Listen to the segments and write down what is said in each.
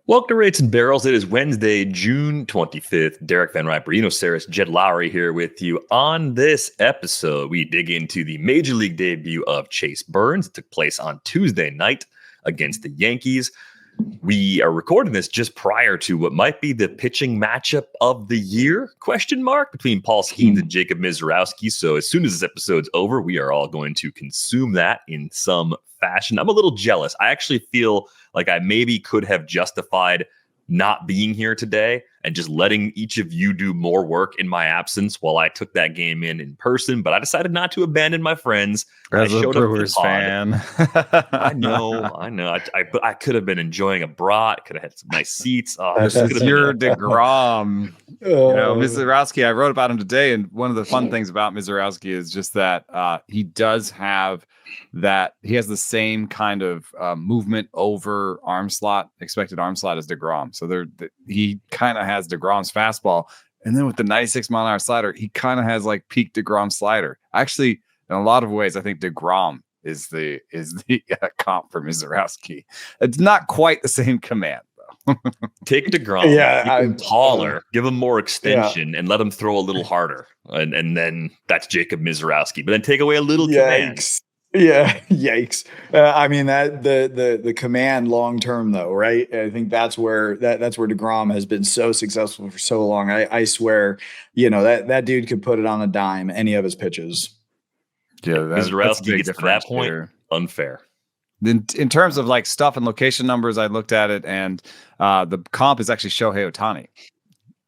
Welcome to Rates and Barrels. It is Wednesday, June 25th. Derek VanRiper, Sarris, Jed Lowrie here with you. On this episode, we dig into the Major League debut of Chase Burns. It took place on Tuesday night against the Yankees. We are recording this just prior to what might be the pitching matchup of the year, between Paul Skeens and Jacob Misiorowski. So as soon as this episode's over, we are all going to consume that in some fashion. I'm a little jealous. I actually feel like I maybe could have justified not being here today and just letting each of you do more work in my absence while I took that game in person. But I decided not to abandon my friends. As a Brewers fan. I know. I could have been enjoying a brat. Could have had some nice seats. This is your DeGrom. Misiorowski, I wrote about him today. And one of the fun things about Misiorowski is just that he does have that. He has the same kind of movement over expected arm slot as DeGrom. So he kind of has DeGrom's fastball. And then with the 96-mile-an-hour slider, he kind of has like peak DeGrom slider. Actually, in a lot of ways, I think DeGrom is the comp for Misiorowski. It's not quite the same command, though. Take DeGrom, keep him taller, give him more extension, and let him throw a little harder. And then that's Jacob Misiorowski. But then take away a little command. Yeah, yikes. I mean that the command long term though, right? I think that's where DeGrom has been so successful for so long. I swear, that dude could put it on a dime, any of his pitches. Yeah, Misiorowski gets to that point unfair. In terms of like stuff and location numbers, I looked at it, and the comp is actually Shohei Ohtani.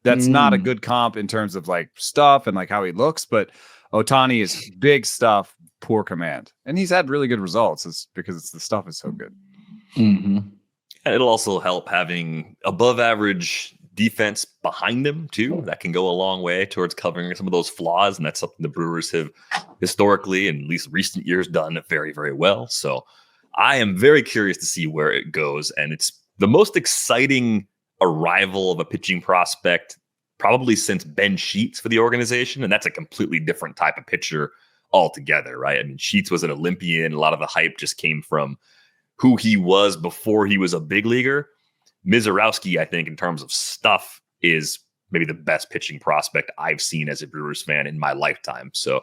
That's not a good comp in terms of like stuff and like how he looks, but Ohtani is big stuff, poor command, and he's had really good results. It's because the stuff is so good. Mm-hmm. And it'll also help having above average defense behind him too. That can go a long way towards covering some of those flaws, and that's something the Brewers have historically, and at least recent years, done very, very well. So I am very curious to see where it goes, and it's the most exciting arrival of a pitching prospect probably since Ben Sheets for the organization, and that's a completely different type of pitcher altogether, right? I mean, Sheets was an Olympian. A lot of the hype just came from who he was before he was a big leaguer. Misiorowski, I think, in terms of stuff, is maybe the best pitching prospect I've seen as a Brewers fan in my lifetime. So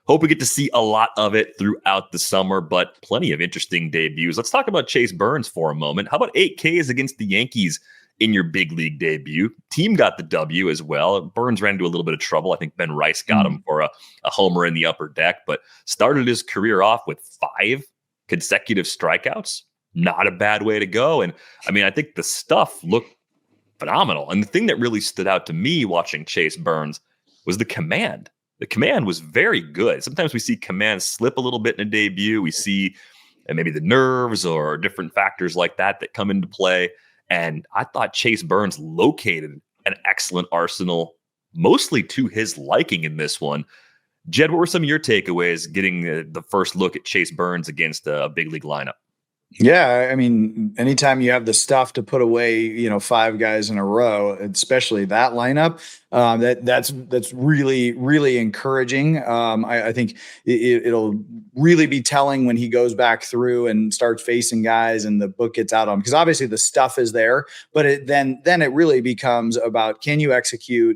hope we get to see a lot of it throughout the summer, but plenty of interesting debuts. Let's talk about Chase Burns for a moment. How about 8 Ks against the Yankees in your big league debut? Team got the W as well. Burns ran into a little bit of trouble. I think Ben Rice got him for a homer in the upper deck, but started his career off with 5 consecutive strikeouts. Not a bad way to go. And I mean, I think the stuff looked phenomenal. And the thing that really stood out to me watching Chase Burns was the command. The command was very good. Sometimes we see command slip a little bit in a debut. We see maybe the nerves or different factors like that come into play. And I thought Chase Burns located an excellent arsenal, mostly to his liking in this one. Jed, what were some of your takeaways getting the first look at Chase Burns against a big league lineup? Yeah, I mean, anytime you have the stuff to put away, 5 guys in a row, especially that lineup, that's really, really encouraging. I think it'll really be telling when he goes back through and starts facing guys and the book gets out on him, because obviously the stuff is there, but then it really becomes about, can you execute?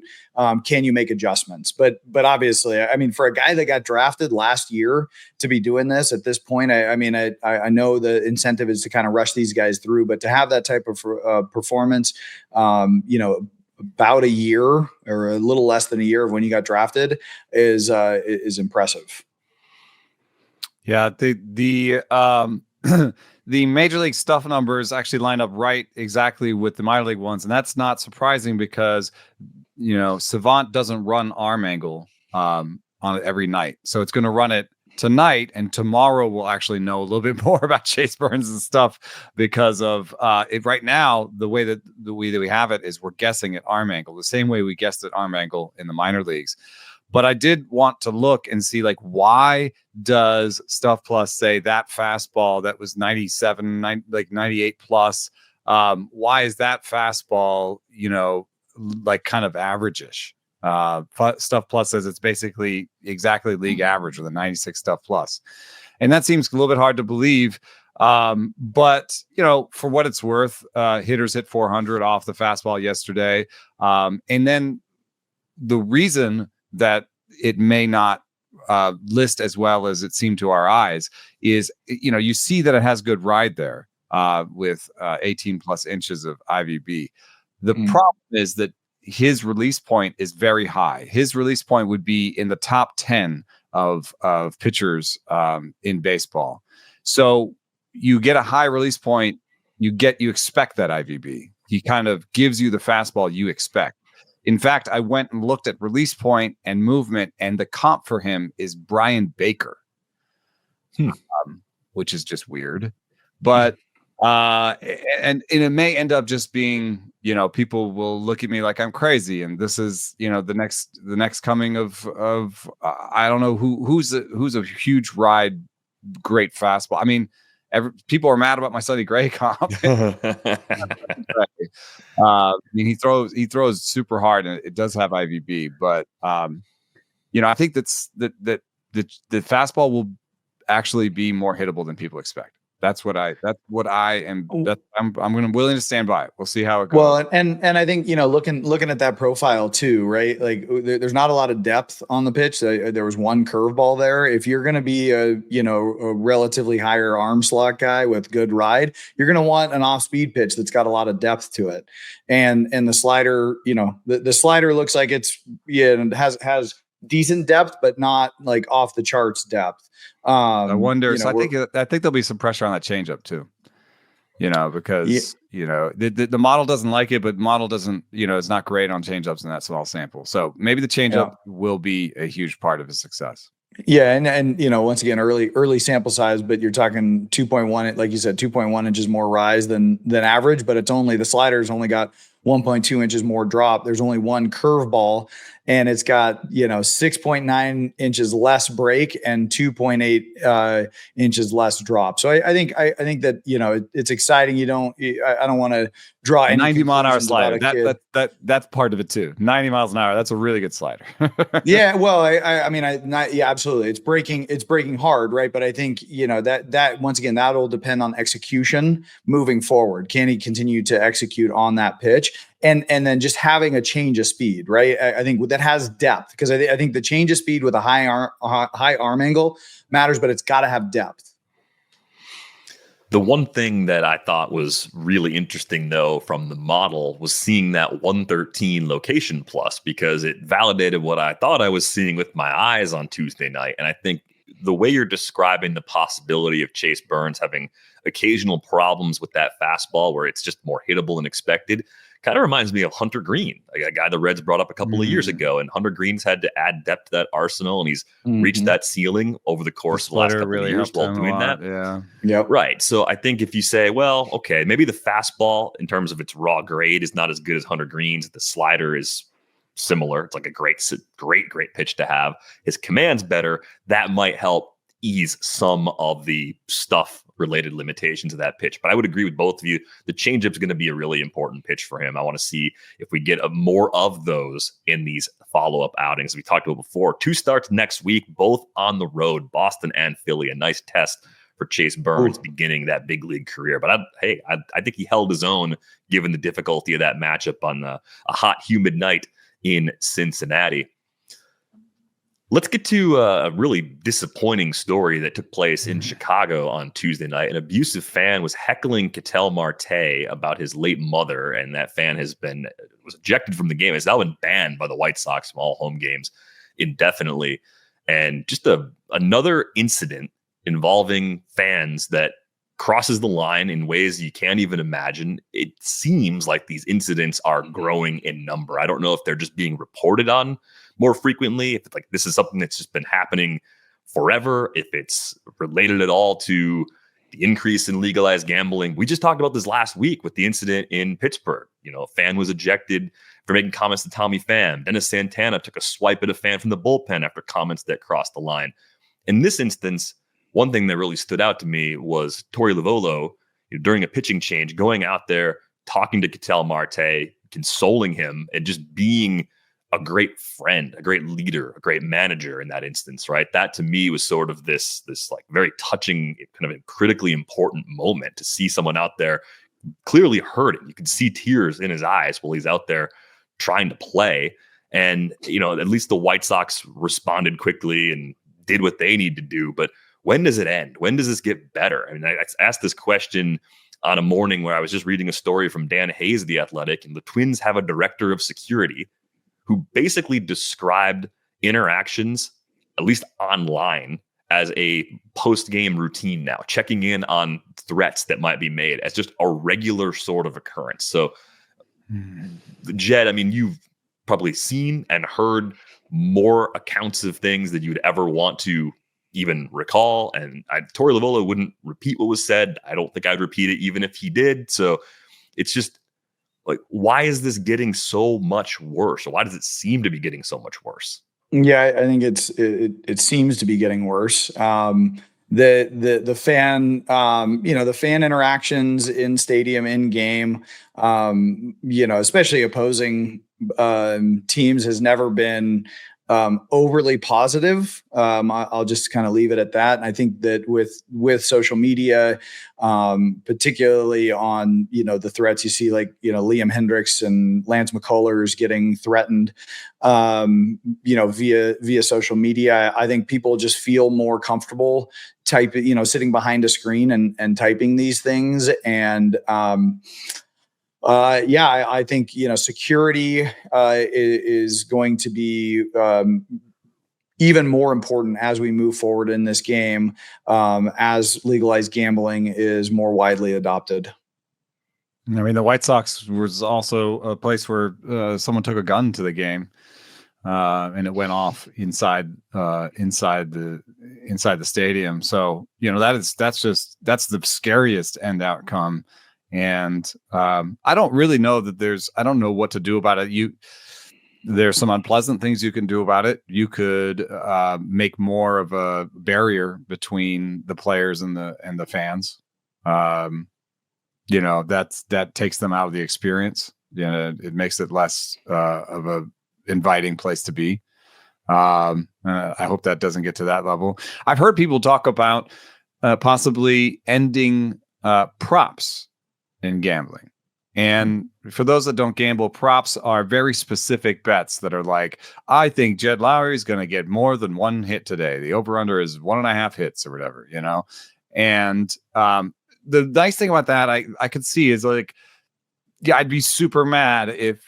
Can you make adjustments? But obviously, I mean, for a guy that got drafted last year to be doing this at this point, I know the incentive is to kind of rush these guys through, but to have that type of performance, about a year or a little less than a year of when you got drafted is impressive. Yeah, the the major league stuff numbers actually line up right exactly with the minor league ones, and that's not surprising because Savant doesn't run arm angle on it every night, so it's going to run it tonight, and tomorrow we'll actually know a little bit more about Chase Burns and stuff because of it. Right now, the way that we have it is we're guessing at arm angle, the same way we guessed at arm angle in the minor leagues. But I did want to look and see, like, why does Stuff Plus say that fastball that was 98 plus? Why is that fastball, like kind of average-ish? Stuff Plus says it's basically exactly league average with a 96 Stuff Plus. And that seems a little bit hard to believe But for what it's worth, hitters hit 400 off the fastball yesterday. And then the reason that it may not list as well as it seemed to our eyes is, you see that it has good ride there with 18 plus inches of IVB. The problem is that his release point is very high. His release point would be in the top 10 of pitchers in baseball. So you get a high release point, you expect that IVB. He kind of gives you the fastball you expect. In fact, I went and looked at release point and movement, and the comp for him is Brian Baker, which is just weird. But and it may end up just being, people will look at me like I'm crazy, and this is, the next coming of I don't know who's a huge ride, great fastball. I mean, people are mad about my Sonny Gray comp. He throws super hard, and it does have IVB. But I think that the fastball will actually be more hittable than people expect. I'm willing to stand by it. We'll see how it goes. Well, and I think, looking at that profile too, right? Like there's not a lot of depth on the pitch. There was one curveball there. If you're going to be a relatively higher arm slot guy with good ride, you're going to want an off speed pitch that's got a lot of depth to it. And the slider, the slider looks like it has decent depth, but not like off the charts depth. I wonder. So I think there'll be some pressure on that changeup too. Because the model doesn't like it, but model doesn't. It's not great on changeups in that small sample. So maybe the changeup will be a huge part of his success. Yeah, and once again, early sample size, but you're talking 2.1, like you said, 2.1 inches more rise than average, but the slider's only got 1.2 inches more drop. There's only one curveball, and it's got 6.9 inches less break and 2.8 inches less drop. So I think that it's exciting. I don't want to draw any 90 mile an hour slider. That's part of it too. 90 miles an hour. That's a really good slider. Yeah. Well, absolutely. It's breaking hard, right? But I think that once again, that'll depend on execution moving forward. Can he continue to execute on that pitch? And then just having a change of speed, right? I think that has depth, because I think the change of speed with a high arm angle matters, but it's got to have depth. The one thing that I thought was really interesting, though, from the model was seeing that 113 location plus, because it validated what I thought I was seeing with my eyes on Tuesday night. And I think the way you're describing the possibility of Chase Burns having occasional problems with that fastball where it's just more hittable than expected kind of reminds me of Hunter Green, a guy the Reds brought up a couple of years ago. And Hunter Green's had to add depth to that arsenal, and he's reached that ceiling over the course of the last couple of years while doing that. Yeah. Yep. Right. So I think if you say, well, okay, maybe the fastball in terms of its raw grade is not as good as Hunter Green's. The slider is similar. It's like a great pitch to have. His command's better. That might help ease some of the stuff-related limitations of that pitch. But I would agree with both of you. The changeup is going to be a really important pitch for him. I want to see if we get more of those in these follow-up outings. We talked about before. 2 starts next week, both on the road, Boston and Philly. A nice test for Chase Burns beginning that big league career. But I think he held his own given the difficulty of that matchup on a hot, humid night in Cincinnati. Let's get to a really disappointing story that took place in Chicago on Tuesday night. An abusive fan was heckling Ketel Marte about his late mother, and that fan was ejected from the game. Has now been banned by the White Sox from all home games indefinitely. And just another incident involving fans that crosses the line in ways you can't even imagine. It seems like these incidents are growing in number. I don't know if they're just being reported on more frequently, if it's like this is something that's just been happening forever, if it's related at all to the increase in legalized gambling. We just talked about this last week with the incident in Pittsburgh. A fan was ejected for making comments to Tommy Pham. Dennis Santana took a swipe at a fan from the bullpen after comments that crossed the line. In this instance, one thing that really stood out to me was Torey Lovullo, during a pitching change, going out there, talking to Ketel Marte, consoling him, and just being a great friend, a great leader, a great manager in that instance, right? That to me was sort of this like very touching, kind of critically important moment to see someone out there clearly hurting. You could see tears in his eyes while he's out there trying to play. And, at least the White Sox responded quickly and did what they need to do. But when does it end? When does this get better? I mean, I asked this question on a morning where I was just reading a story from Dan Hayes of The Athletic, and the Twins have a director of security who basically described interactions, at least online, as a post-game routine now, checking in on threats that might be made as just a regular sort of occurrence. So, Jed, I mean, you've probably seen and heard more accounts of things that you'd ever want to even recall. And Torey Lovullo wouldn't repeat what was said. I don't think I'd repeat it even if he did. So it's just like, why is this getting so much worse? Or why does it seem to be getting so much worse? Yeah, I think it seems to be getting worse. The fan, the fan interactions in stadium, in game, especially opposing teams has never been overly positive. I'll just kind of leave it at that. And I think that with social media, particularly on, the threats you see, like, Liam Hendricks and Lance McCullers getting threatened, via social media, I think people just feel more comfortable sitting behind a screen and typing these things. And, I think, security is going to be even more important as we move forward in this game, as legalized gambling is more widely adopted. I mean, the White Sox was also a place where someone took a gun to the game, and it went off inside the stadium. So, that's the scariest end outcome. And I don't really know that I don't know what to do about it. There's some unpleasant things you can do about it. You could make more of a barrier between the players and the fans. That takes them out of the experience. It makes it less of a inviting place to be. I hope that doesn't get to that level. I've heard people talk about possibly ending props in gambling. And for those that don't gamble, props are very specific bets that are like, I think Jed Lowrie is going to get more than one hit today. The over-under is 1.5 hits or whatever, And the nice thing about that I could see is like, yeah, I'd be super mad if,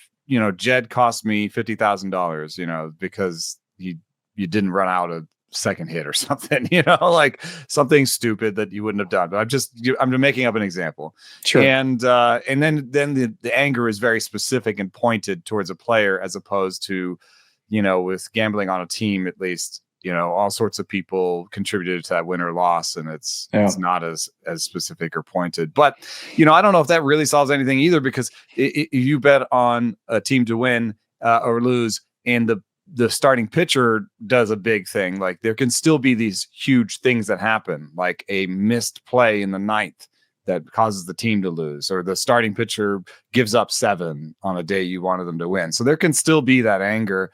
Jed cost me $50,000, because you didn't run out a second hit or something, like something stupid that you wouldn't have done. But I'm making up an example. Sure. And then the anger is very specific and pointed towards a player, as opposed to, with gambling on a team, at least, all sorts of people contributed to that win or loss, and it's not as specific or pointed. But, I don't know if that really solves anything either, because you bet on a team to win or lose, and the starting pitcher does a big thing. Like, there can still be these huge things that happen, like a missed play in the ninth that causes the team to lose, or the starting pitcher gives up 7 on a day you wanted them to win. So there can still be that anger.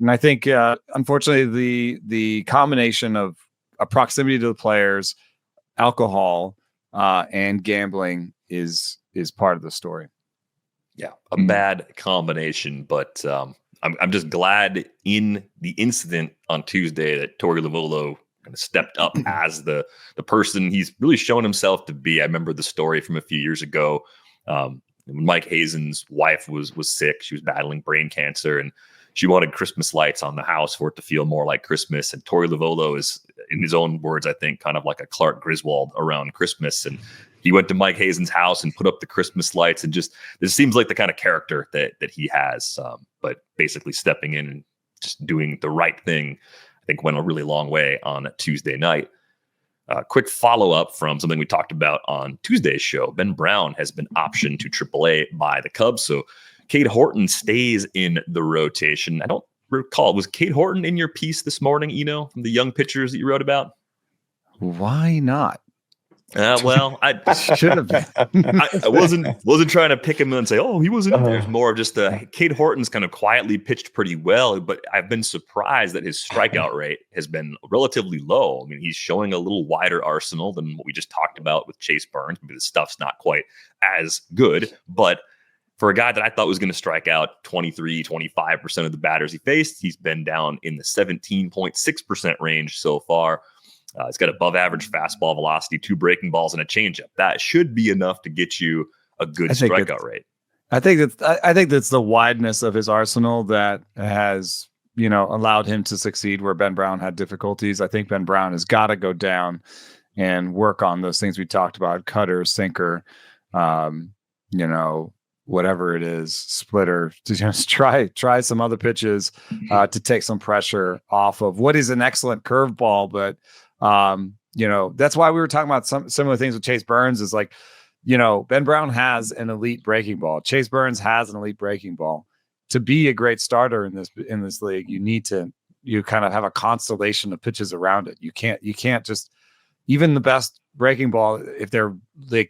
And I think, unfortunately, the combination of a proximity to the players, alcohol, and gambling is part of the story. Yeah, a bad combination, but I'm just glad in the incident on Tuesday that Torey Lovullo kind of stepped up as the person he's really shown himself to be. I remember the story from a few years ago when Mike Hazen's wife was sick. She was battling brain cancer, and she wanted Christmas lights on the house for it to feel more like Christmas. And Torey Lovullo is, in his own words, I think, kind of like a Clark Griswold around Christmas. And he went to Mike Hazen's house and put up the Christmas lights, and just, this seems like the kind of character that he has. But basically stepping in and just doing the right thing, I think, went a really long way on Tuesday night. Quick follow-up from something we talked about on Tuesday's show. Ben Brown has been optioned to AAA by the Cubs. So Cade Horton stays in the rotation. I don't recall, was Cade Horton in your piece this morning, from the young pitchers that you wrote about? Why not? Well, I Should have been. I wasn't trying to pick him and say, oh, he wasn't in there. It's more of just Cade Horton's kind of quietly pitched pretty well, but I've been surprised that his strikeout rate has been relatively low. I mean, he's showing a little wider arsenal than what we just talked about with Chase Burns. Maybe the stuff's not quite as good, but for a guy that I thought was going to strike out 23, 25% of the batters he faced, he's been down in the 17.6% range so far. It's got above average fastball velocity, 2 breaking balls, and a changeup. That should be enough to get you a good strikeout rate. I think that's the wideness of his arsenal that has, allowed him to succeed where Ben Brown had difficulties. I think Ben Brown has got to go down and work on those things we talked about: cutter, sinker, whatever it is, splitter, to just try some other pitches to take some pressure off of what is an excellent curveball, but that's why we were talking about some similar things with Chase Burns. Is like, Ben Brown has an elite breaking ball. Chase Burns has an elite breaking ball. To be a great starter in this league, you kind of have a constellation of pitches around it. You can't just, even the best breaking ball, if they're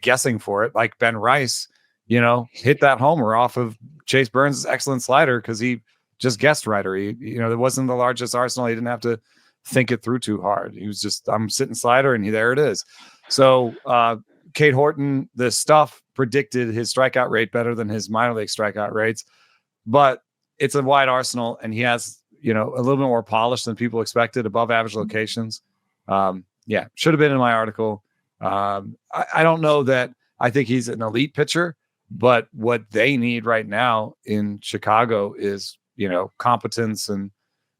guessing for it, like Ben Rice, hit that homer off of Chase Burns' excellent slider because he just guessed right, or it wasn't the largest arsenal. He didn't have to think it through too hard. He was just, I'm sitting slider, and there it is. So Cade Horton, the stuff predicted his strikeout rate better than his minor league strikeout rates, but it's a wide arsenal, and he has, a little bit more polish than people expected, above average locations. Should have been in my article. I don't know that I think he's an elite pitcher, but what they need right now in Chicago is, competence and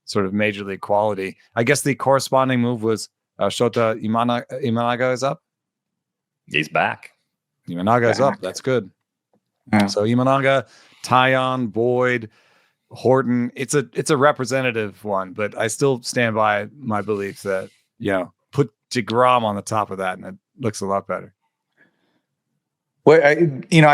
sort of major league quality. I guess the corresponding move was Shota Imanaga is up. He's back. Imanaga is up. That's good. Yeah. So Imanaga, Tyon, Boyd, Horton. It's a representative one, but I still stand by my belief that put DeGrom on the top of that, and it looks a lot better. Well, I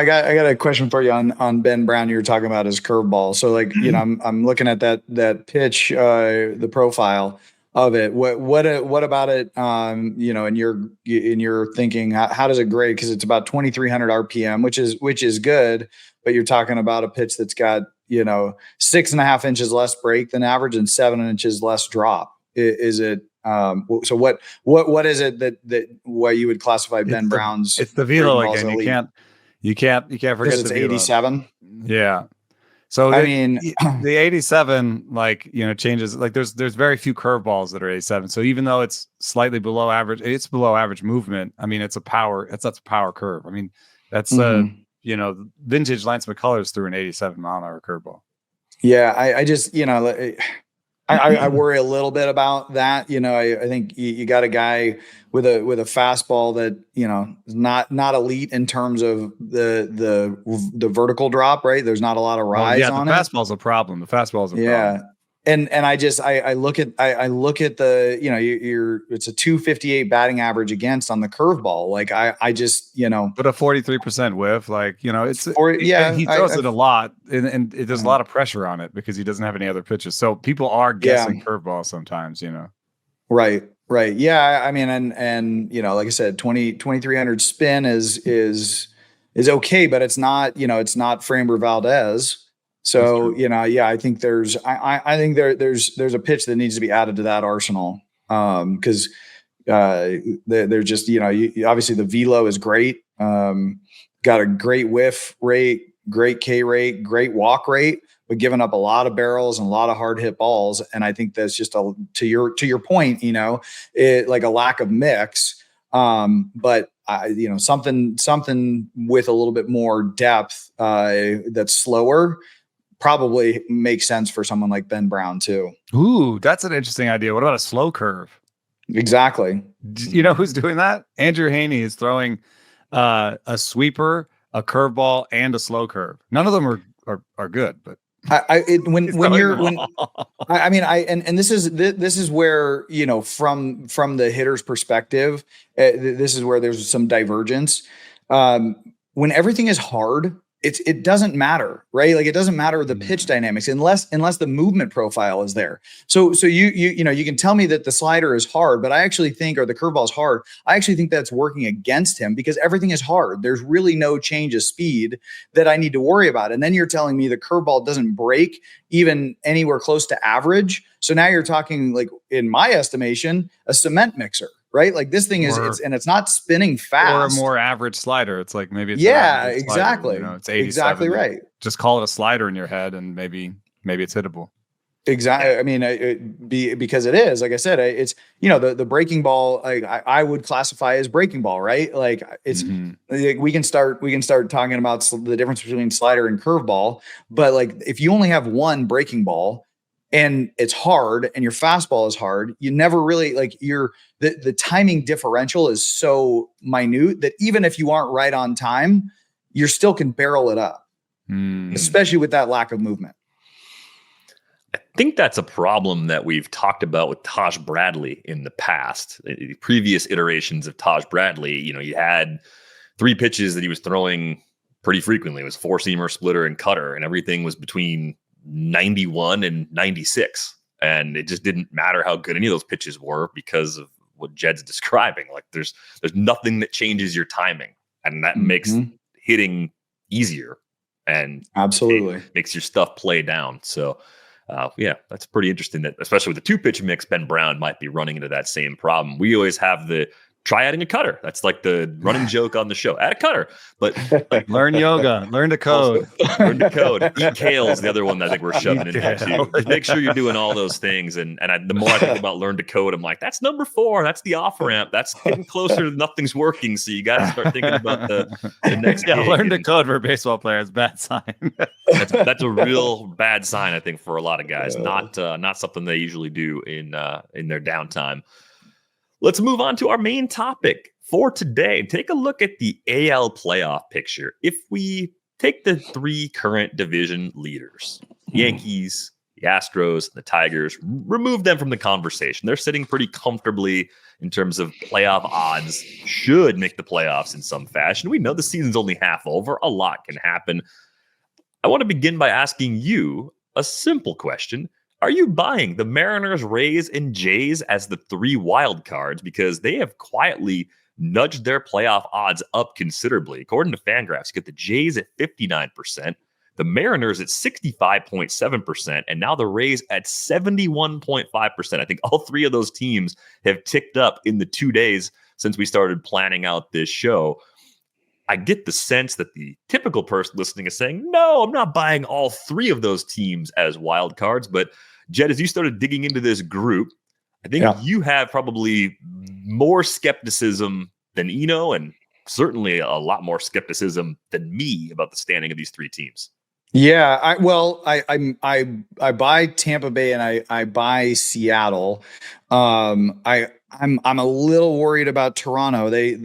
got a question for you on Ben Brown. You were talking about his curveball. So I'm looking at that pitch, the profile of it. What about it? In your thinking, how does it grade? Because it's about 2,300 RPM, which is good, but you're talking about a pitch that's got 6.5 inches less break than average and 7 inches less drop. Is it? So what is it that what you would classify Ben Brown's? It's the velo again. You can't forget it's 87. Yeah. So the 87 changes. Like there's very few curveballs that are 87. So even though it's slightly below average, it's below average movement. I mean, that's a power curve. I mean, that's vintage Lance McCullers threw an 87 mile an hour curveball. Yeah, I just I worry a little bit about that. I think you got a guy with a fastball that is not elite in terms of the vertical drop. Right, there's not a lot of rise on it. The fastball's a problem. Yeah, and I look at the it's a 258 batting average against on the curveball. Like I just but a 43% whiff. He throws it a lot, and there's a lot of pressure on it because he doesn't have any other pitches. So people are guessing curveball sometimes. Right. Yeah. I mean, and like I said, 2,300 spin is okay, but it's not Framber Valdez. So, I think there's a pitch that needs to be added to that arsenal. Cause, they're just, obviously the velo is great. Got a great whiff rate, great K rate, great walk rate, but giving up a lot of barrels and a lot of hard hit balls. And I think that's just to your point, like a lack of mix. But something with a little bit more depth, that's slower, probably makes sense for someone like Ben Brown too. Ooh, that's an interesting idea. What about a slow curve? Exactly. You know who's doing that? Andrew Haney is throwing a sweeper, a curveball, and a slow curve. None of them are good, but this is where from the hitter's perspective, this is where there's some divergence. When everything is hard, it doesn't matter, right? Like it doesn't matter the pitch dynamics unless the movement profile is there. So you know, you can tell me that the slider is hard, but I actually think, or the curveball is hard. I actually think that's working against him because everything is hard. There's really no change of speed that I need to worry about. And then you're telling me the curveball doesn't break even anywhere close to average. So now you're talking, like, in my estimation, a cement mixer. Right, like this thing is, it's not spinning fast. Or a more average slider. It's like maybe it's exactly. Slider, you know, it's 87. Exactly right. Just call it a slider in your head, and maybe it's hittable. Exactly. I mean, because it is, like I said, it's, you know, the breaking ball. Like I would classify as breaking ball, right? Like it's like we can start talking about the difference between slider and curveball. But like if you only have one breaking ball, and it's hard and your fastball is hard, you never really, like, the timing differential is so minute that even if you aren't right on time, you still can barrel it up, especially with that lack of movement. I think that's a problem that we've talked about with Taj Bradley in the past. The previous iterations of Taj Bradley, you know, you had 3 pitches that he was throwing pretty frequently. It was 4-seamer, splitter, and cutter, and everything was between 91 and 96. And it just didn't matter how good any of those pitches were because of what Jed's describing. Like there's nothing that changes your timing, and that makes hitting easier and absolutely makes your stuff play down. So yeah, that's pretty interesting that, especially with the 2-pitch mix, Ben Brown might be running into that same problem. We always have the try adding a cutter. That's like the running joke on the show. Add a cutter, but like, learn yoga, learn to code. Learn to code. Eat kale is the other one that I think we're shoving in there too. Just make sure you're doing all those things. And the more I think about learn to code, I'm like, that's number 4. That's the off ramp. That's getting closer to nothing's working. So you got to start thinking about the next. Yeah, learn to code for a baseball player is bad sign. that's a real bad sign, I think, for a lot of guys. Not something they usually do in their downtime. Let's move on to our main topic for today. Take a look at the AL playoff picture. If we take the 3 current division leaders, Yankees, the Astros, the Tigers, remove them from the conversation. They're sitting pretty comfortably in terms of playoff odds, should make the playoffs in some fashion. We know the season's only half over. A lot can happen. I want to begin by asking you a simple question. Are you buying the Mariners, Rays, and Jays as the 3 wild cards? Because they have quietly nudged their playoff odds up considerably. According to Fangraphs, you get the Jays at 59%, the Mariners at 65.7%, and now the Rays at 71.5%. I think all 3 of those teams have ticked up in the 2 days since we started planning out this show. I get the sense that the typical person listening is saying, no, I'm not buying all 3 of those teams as wild cards. But Jed, as you started digging into this group, I think you have probably more skepticism than Eno, and certainly a lot more skepticism than me about the standing of these 3 teams. Yeah, I buy Tampa Bay and I buy Seattle. I'm a little worried about Toronto. They're at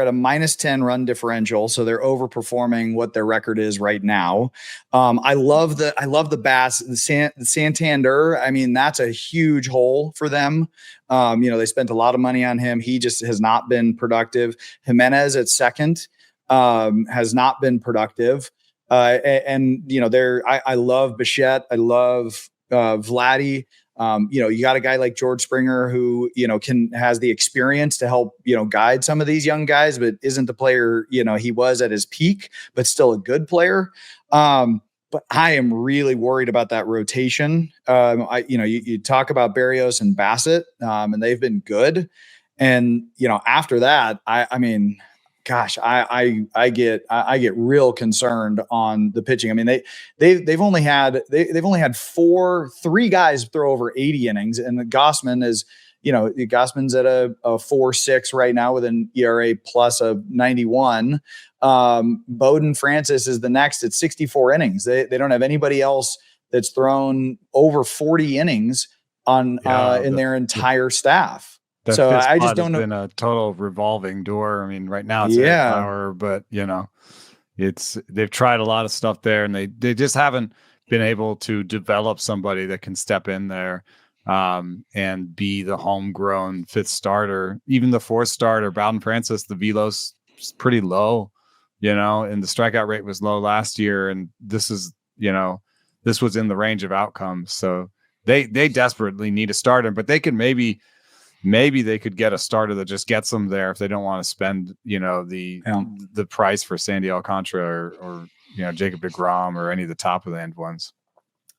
a -10 run differential, so they're overperforming what their record is right now. I love the bats, the Santander. I mean, that's a huge hole for them. They spent a lot of money on him. He just has not been productive. Jimenez at second has not been productive. I love Bichette. I love Vladdy. You got a guy like George Springer who, has the experience to help, guide some of these young guys, but isn't the player, he was at his peak, but still a good player. But I am really worried about that rotation. You talk about Berrios and Bassett, and they've been good. And, after that, I mean, gosh, I get real concerned on the pitching. I mean, they've only had 3 guys throw over 80 innings, and the Gossman is, Gossman's at a 4.6 right now with an ERA plus of 91. Bowden Francis is the next at 64 innings. They don't have anybody else that's thrown over 40 innings in their entire staff. So I just don't know. It's been a total revolving door. I mean, right now it's power, but they've tried a lot of stuff there, and they just haven't been able to develop somebody that can step in there and be the homegrown 5th starter. Even the 4th starter, Bowden Francis, the velo's pretty low. and the strikeout rate was low last year, and this is, this was in the range of outcomes. So they desperately need a starter, but they can maybe they could get a starter that just gets them there if they don't want to spend, the price for Sandy Alcantara or Jacob deGrom or any of the top of the end ones.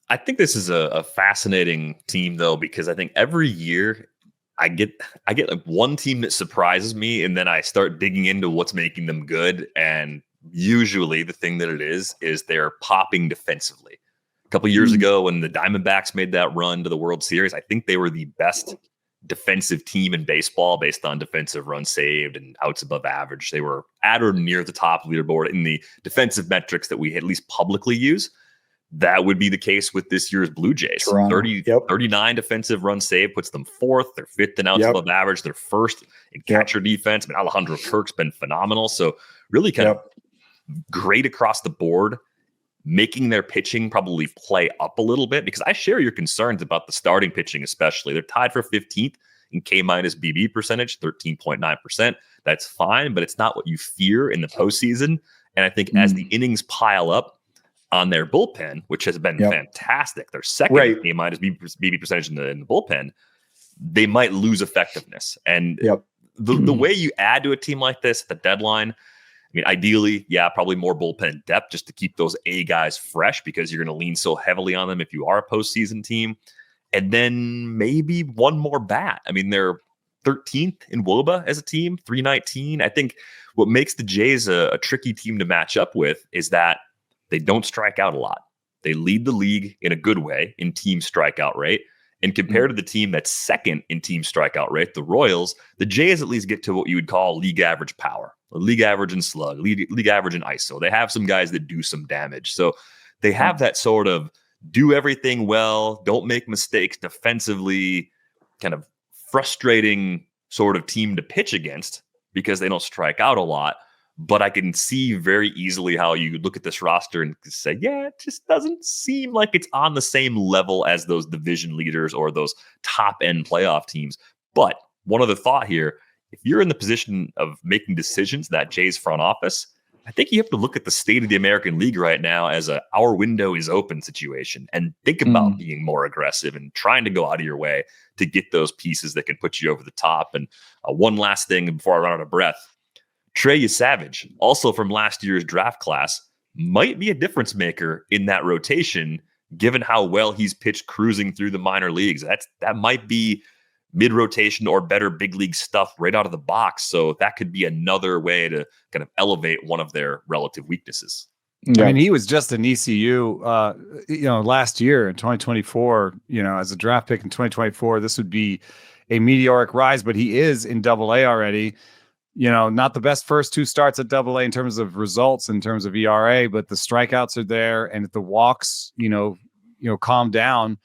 I think this is a fascinating team, though, because I think every year I get like one team that surprises me, and then I start digging into what's making them good. And usually the thing that it is they're popping defensively. A couple years ago, when the Diamondbacks made that run to the World Series, I think they were the best defensive team in baseball based on defensive runs saved and outs above average. They were at or near the top of the leaderboard in the defensive metrics that we at least publicly use. That would be the case with this year's Blue Jays. 39 defensive runs saved puts them fourth. They're fifth in outs above average. They're first in catcher defense. I mean, Alejandro Kirk's been phenomenal. So really kind of great across the board, making their pitching probably play up a little bit, because I share your concerns about the starting pitching, especially. They're tied for 15th in K-minus BB percentage, 13.9%. That's fine, but it's not what you fear in the postseason. And I think as the innings pile up on their bullpen, which has been fantastic, their second K-minus BB percentage in the bullpen, they might lose effectiveness. And the way you add to a team like this at the deadline, I mean, ideally, probably more bullpen depth just to keep those A guys fresh, because you're going to lean so heavily on them if you are a postseason team. And then maybe one more bat. I mean, they're 13th in WOBA as a team, 319. I think what makes the Jays a tricky team to match up with is that they don't strike out a lot. They lead the league in a good way in team strikeout rate. And compared to the team that's second in team strikeout rate, the Royals, the Jays at least get to what you would call league average power, league average in slug, league average in ISO. They have some guys that do some damage. So they have that sort of do everything well, don't make mistakes defensively, kind of frustrating sort of team to pitch against because they don't strike out a lot. But I can see very easily how you look at this roster and say, it just doesn't seem like it's on the same level as those division leaders or those top-end playoff teams. But one other thought here, if you're in the position of making decisions, that Jays front office, I think you have to look at the state of the American League right now as our window is open situation, and think about being more aggressive and trying to go out of your way to get those pieces that can put you over the top. And one last thing before I run out of breath, Trey Savage, also from last year's draft class, might be a difference maker in that rotation, given how well he's pitched cruising through the minor leagues. That might be mid-rotation or better big league stuff right out of the box. So that could be another way to kind of elevate one of their relative weaknesses. I mean, he was just an ECU, last year in 2024, as a draft pick in 2024, this would be a meteoric rise, but he is in AA already. Not the best first two starts at AA in terms of results, in terms of ERA, but the strikeouts are there, and if the walks, calm down.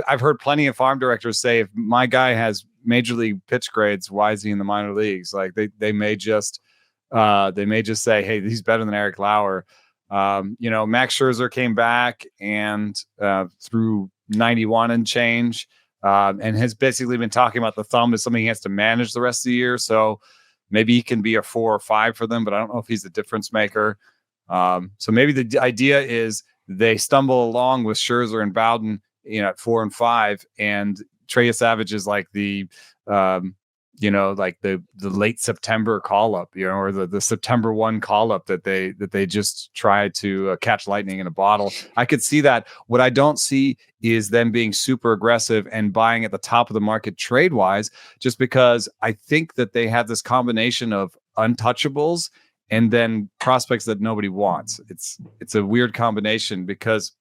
I've heard plenty of farm directors say, if my guy has major league pitch grades, why is he in the minor leagues? Like they may just say, hey, he's better than Eric Lauer. Max Scherzer came back and through 91 and change. And has basically been talking about the thumb as something he has to manage the rest of the year. So maybe he can be a 4 or 5 for them, but I don't know if he's a difference maker. So maybe the idea is they stumble along with Scherzer and Bowden, at 4 and 5, and Trey Savage is like the late September call up, or the September 1 call up that they just try to catch lightning in a bottle. I could see that. What I don't see is them being super aggressive and buying at the top of the market trade wise, just because I think that they have this combination of untouchables and then prospects that nobody wants. It's a weird combination because,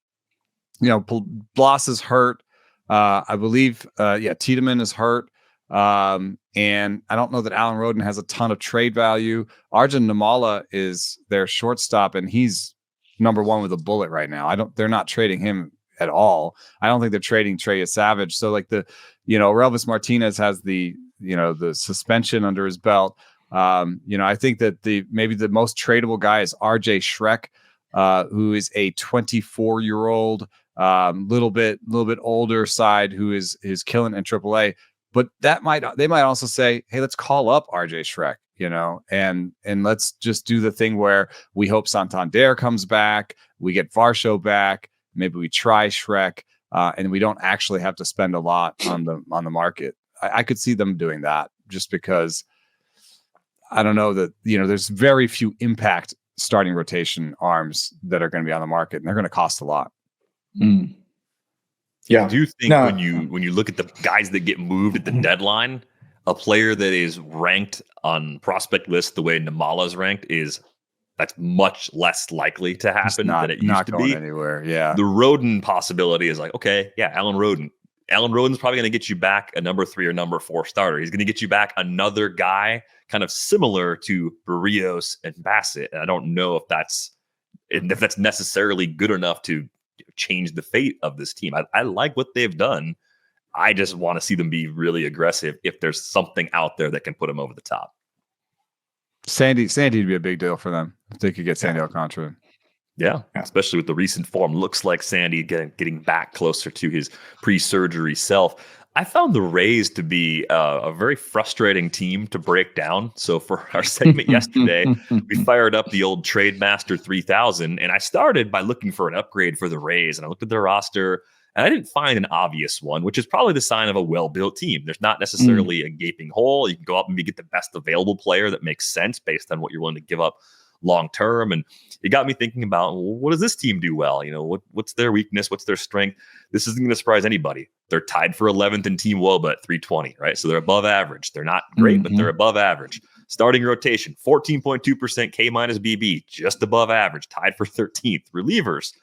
Bloss is hurt. I believe, Tiedemann is hurt. And I don't know that Alan Roden has a ton of trade value. Arjun Namala is their shortstop, and he's number 1 with a bullet right now. They're not trading him at all. I don't think they're trading Trey Savage. So like Relvis Martinez has the suspension under his belt. I think that maybe the most tradable guy is RJ Schreck, who is a 24-year-old, little bit older side who is killing in AAA. But they might also say, hey, let's call up RJ Schreck. and let's just do the thing where we hope Santander comes back, we get Varsho back, maybe we try Shrek, and we don't actually have to spend a lot on the market. I could see them doing that just because I don't know that, there's very few impact starting rotation arms that are going to be on the market, and they're going to cost a lot. Mm. Yeah. I do think when you look at the guys that get moved at the deadline, a player that is ranked on prospect list the way Namala's ranked that's much less likely to happen than it used to be. Anywhere. Yeah. The Roden possibility is like, okay, yeah, Alan Roden. Alan Roden's probably going to get you back a number 3 or number 4 starter. He's going to get you back another guy kind of similar to Barrios and Bassett. And I don't know if that's necessarily good enough to change the fate of this team. I like what they've done. I just want to see them be really aggressive if there's something out there that can put them over the top. Sandy would be a big deal for them if they could get Sandy Alcantara. Yeah, especially with the recent form. Looks like Sandy getting back closer to his pre-surgery self. I found the Rays to be a very frustrating team to break down. So for our segment yesterday, we fired up the old Trademaster 3000, and I started by looking for an upgrade for the Rays, and I looked at their roster, and I didn't find an obvious one, which is probably the sign of a well-built team. There's not necessarily a gaping hole. You can go up and get the best available player that makes sense based on what you're willing to give up long-term. And it got me thinking about, well, what does this team do well? What's their weakness? What's their strength? This isn't going to surprise anybody. They're tied for 11th in team WOBA at 320, right? So they're above average. They're not great, but they're above average. Starting rotation, 14.2% K minus BB, just above average, tied for 13th. Relievers,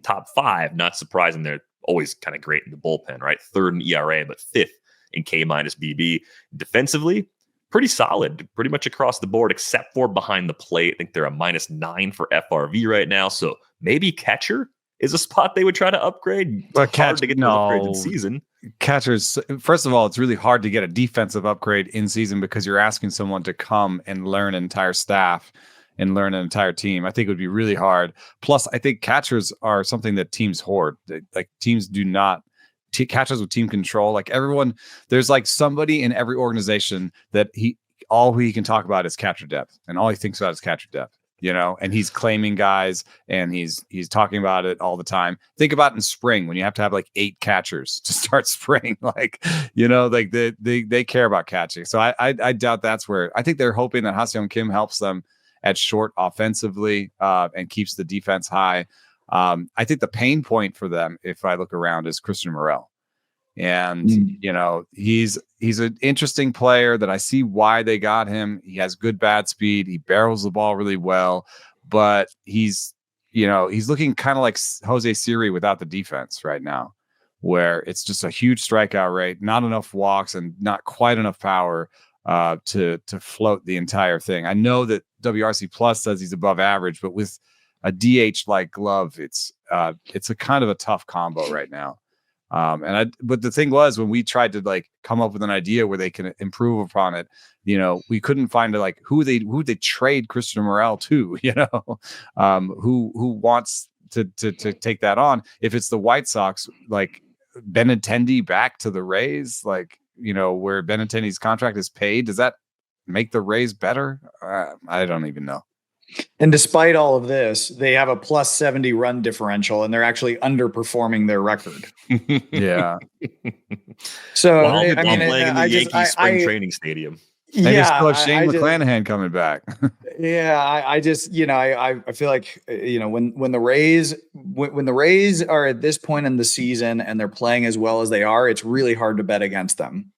top 5, not surprising. They're always kind of great in the bullpen, right? 3rd in ERA, but 5th in K minus BB. Defensively, pretty solid, pretty much across the board, except for behind the plate. I think they're a -9 for FRV right now. So maybe catcher is a spot they would try to upgrade. It's hard to get those upgrades in season. Catchers, first of all, it's really hard to get a defensive upgrade in season because you're asking someone to come and learn an entire staff and learn an entire team. I think it would be really hard. Plus, I think catchers are something that teams hoard. Teams do not. Catchers with team control, like everyone, there's like somebody in every organization that all he can talk about is catcher depth, and all he thinks about is catcher depth, and he's claiming guys and he's talking about it all the time. Think about in spring when you have to have like 8 catchers to start spring, they care about catching. So I doubt that's where. I think they're hoping that Ha-Seong Kim helps them at short offensively and keeps the defense high. I think the pain point for them, if I look around, is Christian Morel. And, he's an interesting player that I see why they got him. He has good bat speed. He barrels the ball really well, but he's looking kind of like Jose Siri without the defense right now, where it's just a huge strikeout rate, not enough walks, and not quite enough power to float the entire thing. I know that WRC Plus says he's above average, but with a DH like Glove, it's a kind of a tough combo right now. But the thing was, when we tried to come up with an idea where they can improve upon it, we couldn't find who they trade Christian Morel to, who wants to take that on. If it's the White Sox, Benintendi back to the Rays, where Benintendi's contract is paid, does that make the Rays better? I don't even know. And despite all of this, they have a +70 run differential, and they're actually underperforming their record. Yeah. So I'm playing in the Yankees spring training stadium. And you still have Shane McClanahan coming back. I feel like when the Rays are at this point in the season and they're playing as well as they are, it's really hard to bet against them,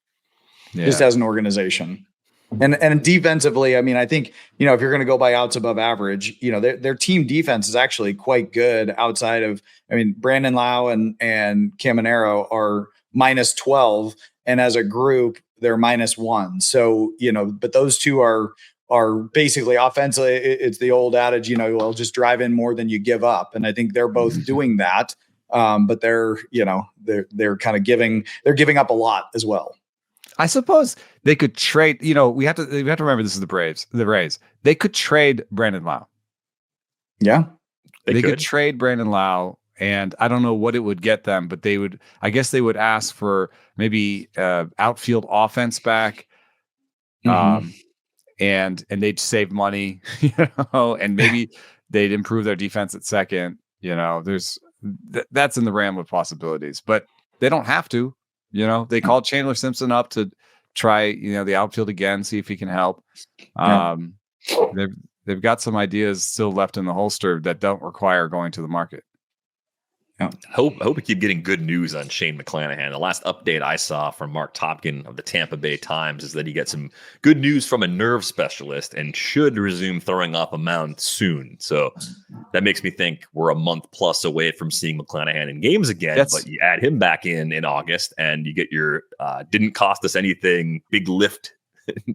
just as an organization. And defensively, I think, if you're going to go by outs above average, their team defense is actually quite good outside of, Brandon Lau and Caminero are -12. And as a group, they're -1. So, but those two are basically offensively. It's the old adage, you'll just drive in more than you give up. And I think they're both doing that. But they're kind of they're giving up a lot as well. I suppose they could trade, we have to remember this is the Rays. They could trade Brandon Lau. Yeah. They could trade Brandon Lau, and I don't know what it would get them, but they would ask for maybe outfield offense back. and they'd save money, and maybe they'd improve their defense at second. There's that's in the realm of possibilities, but they don't have to. They called Chandler Simpson up to try, the outfield again, see if he can help. They've got some ideas still left in the holster that don't require going to the market. I hope we keep getting good news on Shane McClanahan. The last update I saw from Mark Topkin of the Tampa Bay Times is that he gets some good news from a nerve specialist and should resume throwing off a mound soon. So that makes me think we're a month plus away from seeing McClanahan in games again. Yes. But you add him back in August, and you get your didn't cost us anything big lift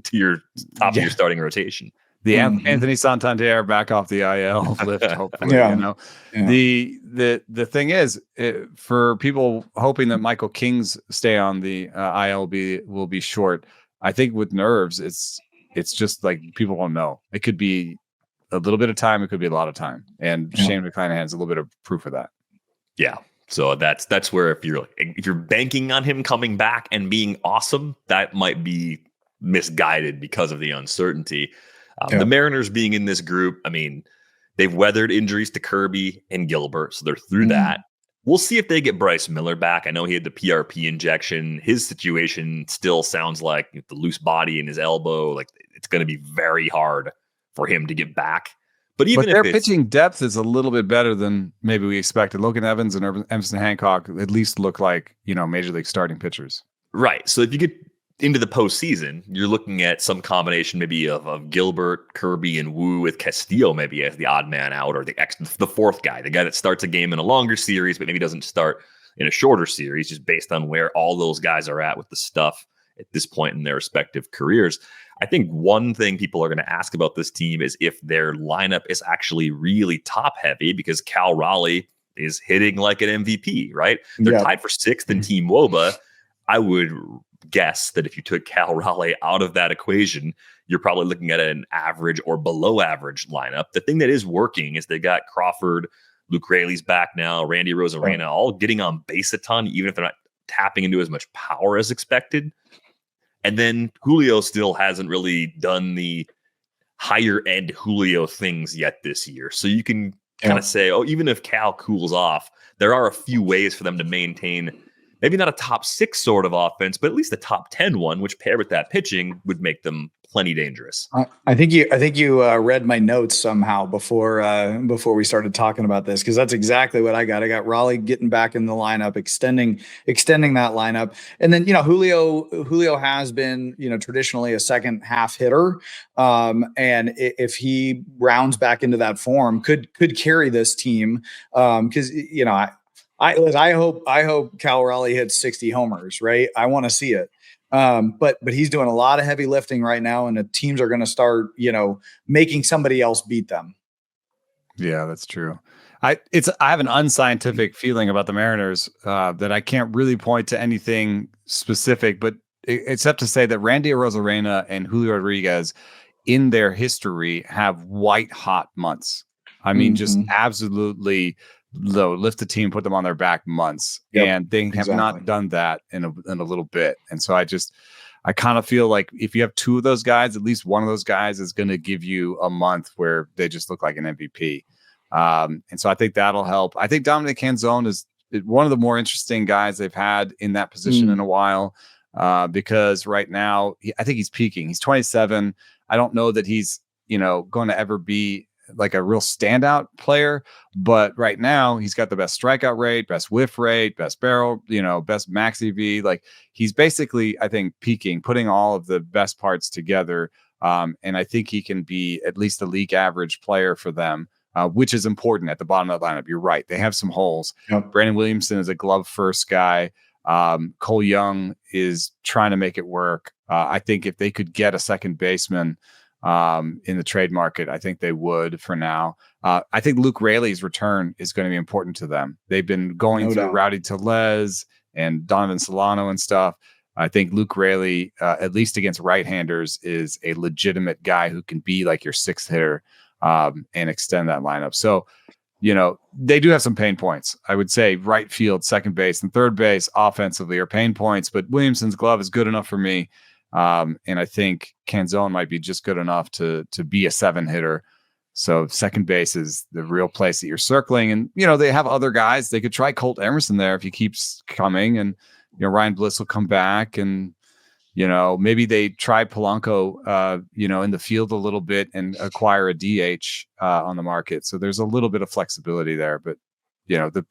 to your top of your starting rotation. The Anthony Santander back off the IL lift, hopefully. The thing is, for people hoping that Michael King's stay on the IL will be short. I think with nerves, it's just like people won't know. It could be a little bit of time, it could be a lot of time, and Shane McClanahan has a little bit of proof of that. Yeah. So that's where if you're banking on him coming back and being awesome, that might be misguided because of the uncertainty. The Mariners being in this group, I mean, they've weathered injuries to Kirby and Gilbert, so they're through that. We'll see if they get Bryce Miller back. I know he had the PRP injection. His situation still sounds like the loose body in his elbow. Like it's going to be very hard for him to get back. But even if their pitching depth is a little bit better than maybe we expected. Logan Evans and Emerson Hancock at least look like major league starting pitchers. Right. So if you get into the postseason, you're looking at some combination maybe of Gilbert, Kirby, and Wu with Castillo maybe as the odd man out, or the fourth guy, the guy that starts a game in a longer series, but maybe doesn't start in a shorter series, just based on where all those guys are at with the stuff at this point in their respective careers. I think one thing people are going to ask about this team is if their lineup is actually really top heavy, because Cal Raleigh is hitting like an MVP, right? They're tied for sixth in Team WOBA. I would guess that if you took Cal Raleigh out of that equation, you're probably looking at an average or below average lineup. The thing that is working is they got Crawford, Luke Raley's back now, Randy Rosarena, all getting on base a ton, even if they're not tapping into as much power as expected. And then Julio still hasn't really done the higher end Julio things yet this year. So you can kind of say, even if Cal cools off, there are a few ways for them to maintain maybe not a top 6 sort of offense, but at least a top 10 one, which paired with that pitching would make them plenty dangerous. I think you read my notes somehow before we started talking about this, because that's exactly what I got. I got Raleigh getting back in the lineup, extending that lineup, and then Julio has been traditionally a second half hitter, and if he rounds back into that form, could carry this team, because I hope Cal Raleigh hits 60 homers, right? I want to see it. But he's doing a lot of heavy lifting right now, and the teams are going to start, making somebody else beat them. Yeah, that's true. I have an unscientific feeling about the Mariners that I can't really point to anything specific, but except to say that Randy Arozarena and Julio Rodriguez in their history have white hot months. I mean, just absolutely lift the team, put them on their back months, and they have not done that in a little bit. And so I kind of feel like if you have two of those guys, at least one of those guys is going to give you a month where they just look like an MVP. And so I think that'll help. I think Dominic Canzone is one of the more interesting guys they've had in that position in a while, because right now I think he's peaking. He's 27. I don't know that he's going to ever be like a real standout player, but right now he's got the best strikeout rate, best whiff rate, best barrel, best max EV. Like he's basically, I think, peaking, putting all of the best parts together. And I think he can be at least a league average player for them, which is important at the bottom of the lineup. You're right. They have some holes. Brandon Williamson is a glove first guy. Cole Young is trying to make it work. I think if they could get a second baseman in the trade market, I think they would for now. I think Luke Raley's return is going to be important to them. They've been going through Rowdy Tellez and Donovan Solano and stuff. I think Luke Raley, at least against right-handers, is a legitimate guy who can be like your sixth hitter and extend that lineup. So, they do have some pain points. I would say right field, second base, and third base offensively are pain points, but Williamson's glove is good enough for me. And I think Canzone might be just good enough to be a 7-hitter. So second base is the real place that you're circling. And, they have other guys. They could try Colt Emerson there if he keeps coming. And, Ryan Bliss will come back. And, maybe they try Polanco, in the field a little bit and acquire a DH on the market. So there's a little bit of flexibility there. But,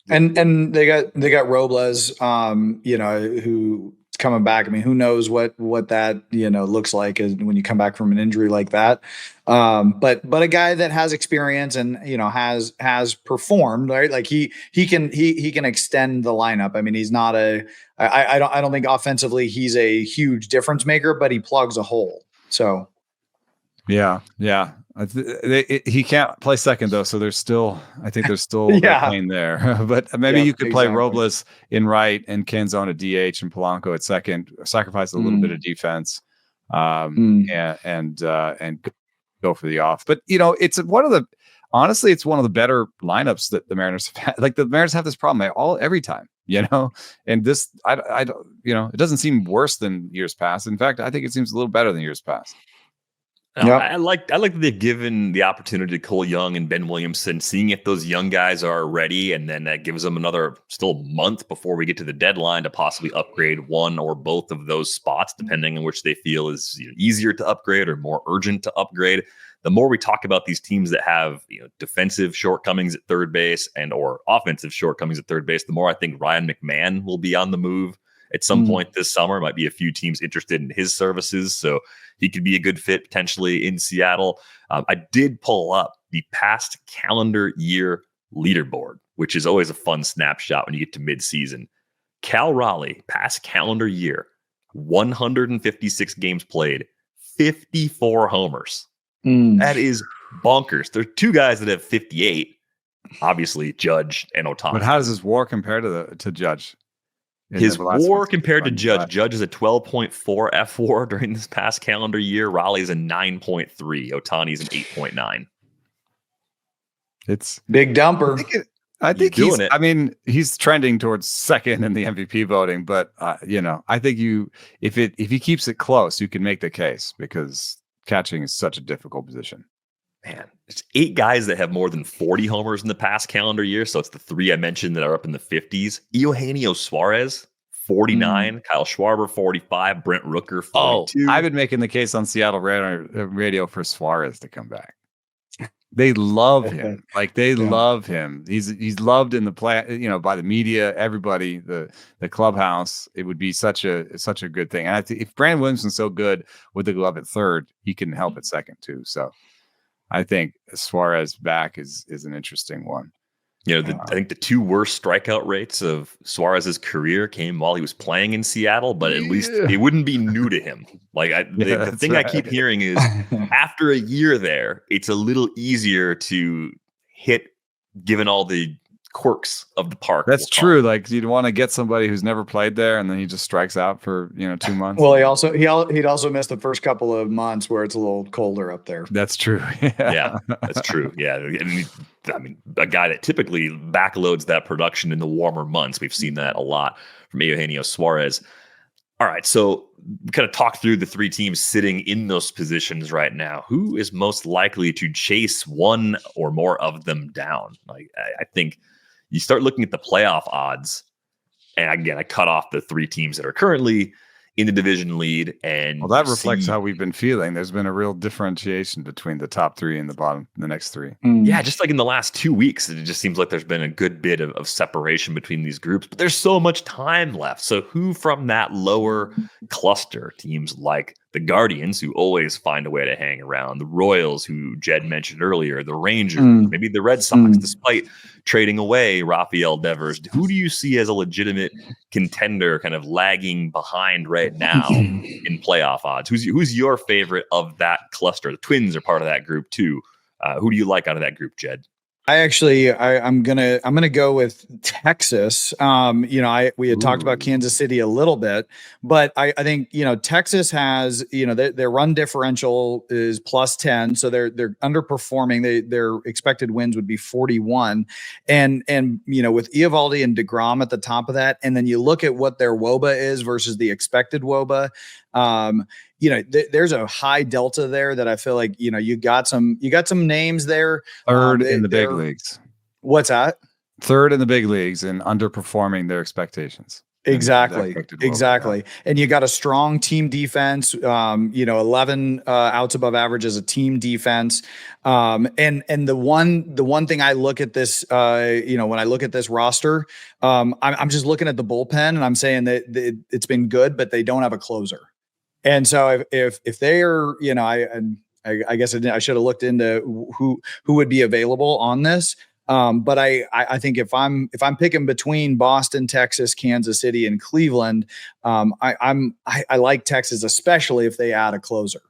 and they got Robles, who coming back. I mean, who knows what that looks like when you come back from an injury like that. But a guy that has experience and has performed, right? Like he can extend the lineup. I mean, he's not I don't think offensively he's a huge difference maker, but he plugs a hole. So yeah. He can't play second though, so I think there's still pain there. But maybe you could play Robles in right and Canzone at DH and Polanco at second, sacrifice a little bit of defense, and go for the off. But it's one of the better lineups that the Mariners have had. Like the Mariners have this problem every time, and this I don't it doesn't seem worse than years past. In fact, I think it seems a little better than years past. Yep. I like that they've given the opportunity to Cole Young and Ben Williamson, seeing if those young guys are ready, and then that gives them another still month before we get to the deadline to possibly upgrade one or both of those spots, depending on which they feel is easier to upgrade or more urgent to upgrade. The more we talk about these teams that have defensive shortcomings at third base and or offensive shortcomings at third base, the more I think Ryan McMahon will be on the move at some point this summer. Might be a few teams interested in his services, so he could be a good fit potentially in Seattle. I did pull up the past calendar year leaderboard, which is always a fun snapshot when you get to midseason. Cal Raleigh, past calendar year, 156 games played, 54 homers. That is bonkers. There are two guys that have 58, obviously Judge and Ohtani. But how does his WAR compare to Judge? His WAR compared to Judge. Judge is a 12.4 F WAR during this past calendar year. Raleigh's a 9.3. Ohtani's an 8.9. It's big dumper. I think he's it. I mean, he's trending towards second in the MVP voting, but I think if he keeps it close, you can make the case because catching is such a difficult position. Man, it's 8 guys that have more than 40 homers in the past calendar year. So it's the 3 I mentioned that are up in the 50s. Eugenio Suarez, 49. Kyle Schwarber, 45. Brent Rooker, 42. I've been making the case on Seattle radio for Suarez to come back. They love him. Like they love him. He's loved in the play, by the media, everybody, the clubhouse. It would be such a good thing. And I think if Brandon Williamson's so good with the glove at third, he can help at second too. So I think Suarez back is an interesting one. I think the 2 worst strikeout rates of Suarez's career came while he was playing in Seattle, but at least it wouldn't be new to him. Like the thing I keep hearing is after a year there, it's a little easier to hit given all the quirks of the park. That's true. Like you'd want to get somebody who's never played there, and then he just strikes out for 2 months. Well, he'd also miss the first couple of months where it's a little colder up there. That's true. Yeah, that's true. Yeah, I mean, a guy that typically backloads that production in the warmer months. We've seen that a lot from Eugenio Suarez. All right, so we kind of talked through the 3 teams sitting in those positions right now. Who is most likely to chase one or more of them down? Like I think. You start looking at the playoff odds, and again, I cut off the 3 teams that are currently in the division lead. And that reflects how we've been feeling. There's been a real differentiation between the top 3 and the next 3. Yeah, just like in the last 2 weeks, it just seems like there's been a good bit of separation between these groups, but there's so much time left. So who from that lower cluster, teams like the Guardians, who always find a way to hang around, the Royals, who Jed mentioned earlier, the Rangers, maybe the Red Sox, despite trading away Rafael Devers, who do you see as a legitimate contender kind of lagging behind right now in playoff odds? Who's your favorite of that cluster? The Twins are part of that group too. Who do you like out of that group, Jed? I'm gonna go with Texas. We had talked about Kansas City a little bit, but I think Texas has their run differential is +10, so they're underperforming. Their expected wins would be 41, and with Eovaldi and DeGrom at the top of that, and then you look at what their WOBA is versus the expected WOBA. There's a high delta there that I feel like, you got some names there. Third in the big leagues. What's that? Third in the big leagues and underperforming their expectations. Exactly. And you got a strong team defense, 11 outs above average as a team defense. And the one thing I look at this, when I look at this roster, I'm just looking at the bullpen and I'm saying that it's been good, but they don't have a closer. And so if they are, I guess I should have looked into who would be available on this. But I think if I'm picking between Boston, Texas, Kansas City, and Cleveland, I like Texas, especially if they add a closer.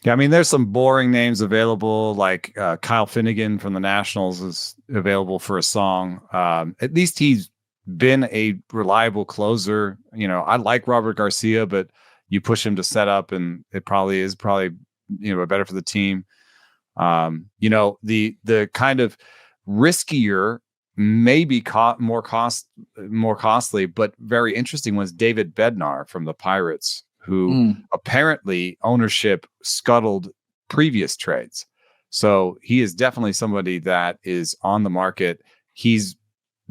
Yeah, I mean, there's some boring names available, like Kyle Finnegan from the Nationals is available for a song. At least he's been a reliable closer. I like Robert Garcia, but you push him to set up, and it probably better for the team. The kind of riskier, maybe more costly, but very interesting was David Bednar from the Pirates, who apparently ownership scuttled previous trades. So he is definitely somebody that is on the market. He's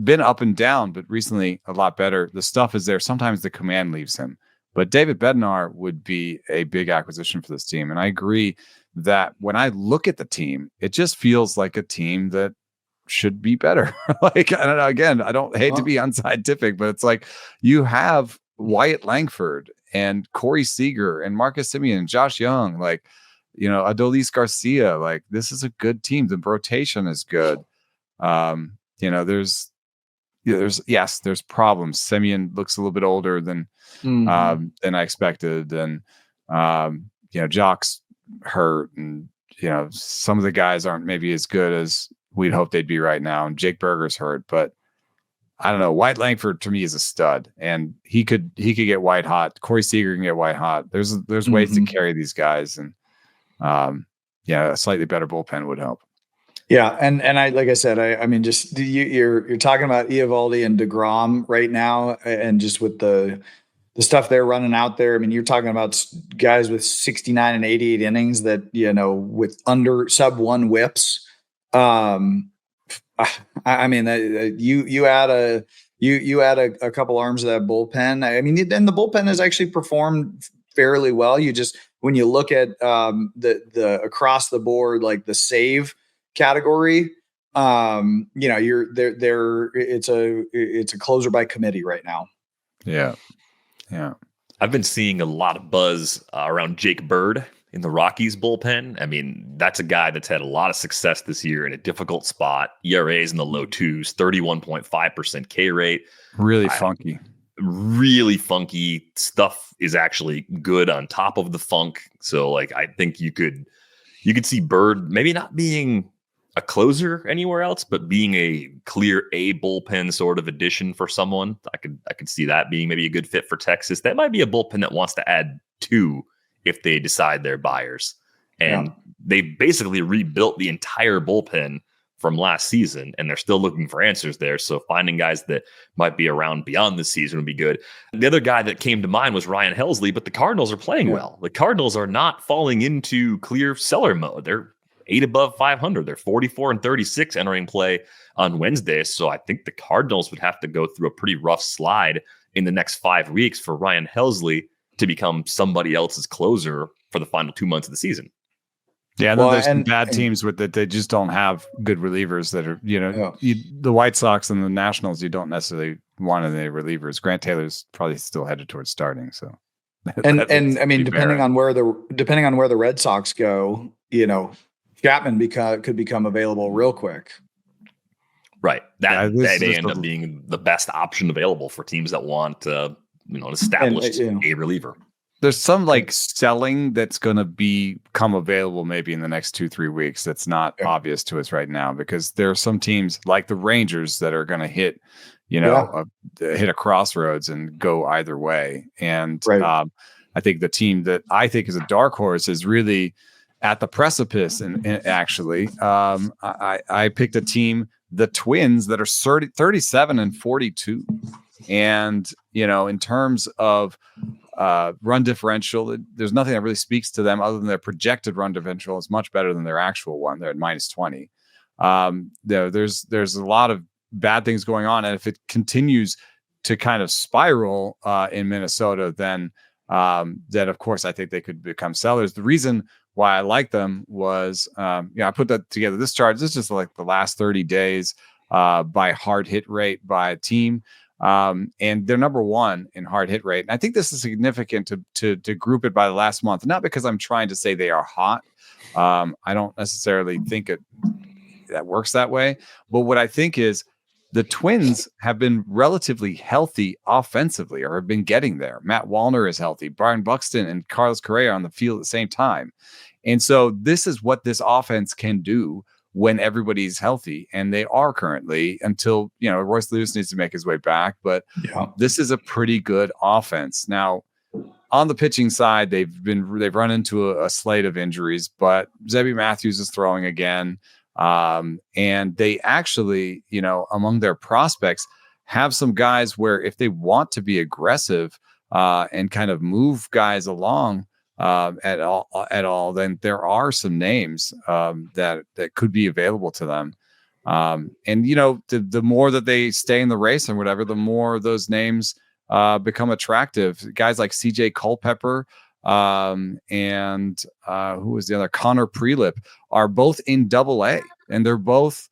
been up and down, but recently a lot better. The stuff is there. Sometimes the command leaves him, but David Bednar would be a big acquisition for this team. And I agree that when I look at the team, it just feels like a team that should be better. Like, I don't know, again, I don't hate to be unscientific, but it's like you have Wyatt Langford and Corey Seager and Marcus Semien and Josh Young, Adolis Garcia. Like, this is a good team. The rotation is good. There's problems. Semien looks a little bit older than I expected. And, Jock's hurt, and some of the guys aren't maybe as good as we'd hope they'd be right now, and Jake Berger's hurt, but I don't know. Wyatt Langford to me is a stud, and he could get white hot. Corey Seager can get white hot. There's ways to carry these guys, and a slightly better bullpen would help. Yeah, and I, like I said, I mean, just you're talking about Eovaldi and DeGrom right now, and just with the stuff they're running out there. I mean, you're talking about guys with 69 and 88 innings that, with under sub 1 whips. I mean, you add a couple arms of that bullpen. I mean, then the bullpen has actually performed fairly well. When you look at the across the board, like the save category, you're there. It's a closer by committee right now. Yeah. I've been seeing a lot of buzz around Jake Bird in the Rockies bullpen. I mean, that's a guy that's had a lot of success this year in a difficult spot. ERAs in the low 2s, 31.5% K rate. Really funky. Really funky stuff is actually good on top of the funk. So, I think you could see Bird maybe not being a closer anywhere else, but being a clear A bullpen sort of addition for someone. I could see that being maybe a good fit for Texas. That might be a bullpen that wants to add 2 if they decide they're buyers. And they basically rebuilt the entire bullpen from last season, and they're still looking for answers there. So finding guys that might be around beyond this season would be good. The other guy that came to mind was Ryan Helsley, but the Cardinals are playing well. The Cardinals are not falling into clear seller mode. They're 8 above 500. They're 44 and 36 entering play on Wednesday. So I think the Cardinals would have to go through a pretty rough slide in the next 5 weeks for Ryan Helsley to become somebody else's closer for the final 2 months of the season. Yeah, and then there's some bad teams with that. They just don't have good relievers that are, the White Sox and the Nationals, you don't necessarily want any relievers. Grant Taylor's probably still headed towards starting. So, and I mean, depending on where the Red Sox go, Chapman could become available real quick. Right. That may end up being the best option available for teams that want an established a reliever. There's some selling that's going to become available maybe in the next 2-3 weeks. That's not obvious to us right now, because there are some teams like the Rangers that are going to hit, hit a crossroads and go either way. And I think the team that I think is a dark horse is really at the precipice. And actually, I picked a team, the Twins, that are 37 and 42. And, in terms of run differential. There's nothing that really speaks to them other than their projected run differential is much better than their actual one. They're at -20. There's a lot of bad things going on, and if it continues to kind of spiral in Minnesota, then of course I think they could become sellers. The reason why I like them was, I put that together. This chart, this is just like the last 30 days by hard hit rate by a team. And they're number one in hard hit rate. And I think this is significant to group it by the last month, not because I'm trying to say they are hot. I don't necessarily think that works that way. But what I think is the Twins have been relatively healthy offensively, or have been getting there. Matt Wallner is healthy. Byron Buxton and Carlos Correa on the field at the same time. And so this is what this offense can do when everybody's healthy, and they are currently, until, Royce Lewis needs to make his way back. But this is a pretty good offense. Now, on the pitching side, they've run into a slate of injuries, but Zebby Matthews is throwing again. And they actually, among their prospects, have some guys where if they want to be aggressive and kind of move guys along at all, then there are some names that could be available to them. And the more that they stay in the race and whatever, the more those names become attractive. Guys like CJ Culpepper and who was the other? Connor Prelip are both in Double-A, and they're both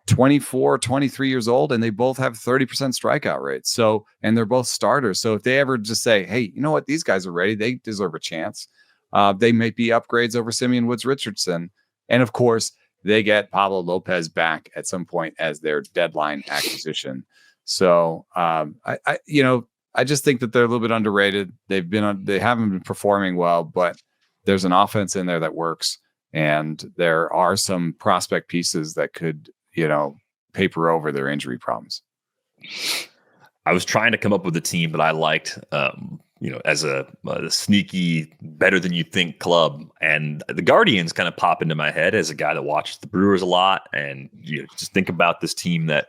24, 23 years old, and they both have 30% strikeout rates. So, and they're both starters. So if they ever just say, hey, you know what, these guys are ready, they deserve a chance. They may be upgrades over Simeon Woods Richardson. And of course, they get Pablo Lopez back at some point as their deadline acquisition. So I just think that they're a little bit underrated. They haven't been performing well, but there's an offense in there that works, and there are some prospect pieces that could, paper over their injury problems. I was trying to come up with a team that I liked, as a sneaky, better than you think club, and the Guardians kind of pop into my head as a guy that watches the Brewers a lot, and just think about this team that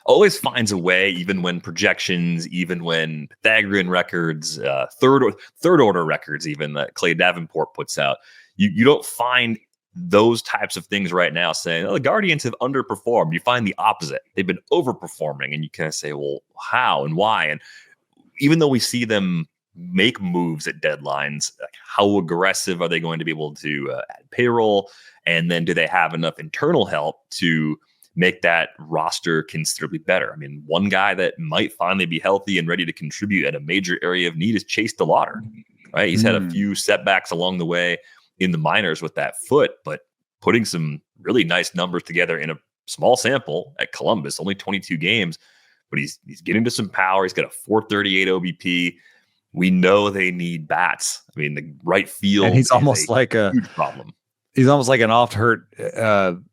always finds a way, even when projections, even when Pythagorean records, third order records, even that Clay Davenport puts out, you don't find those types of things right now saying, the Guardians have underperformed. You find the opposite. They've been overperforming, and you kind of say, well, how and why? And even though we see them make moves at deadlines, like how aggressive are they going to be able to add payroll? And then do they have enough internal help to make that roster considerably better? I mean, one guy that might finally be healthy and ready to contribute at a major area of need is Chase DeLauter, right? He's had a few setbacks along the way in the minors with that foot, but putting some really nice numbers together in a small sample at Columbus, only 22 games, but he's getting to some power. He's got a 438 OBP. We know they need bats. I mean, the right field, and he's almost like a huge problem. He's almost like an oft-hurt,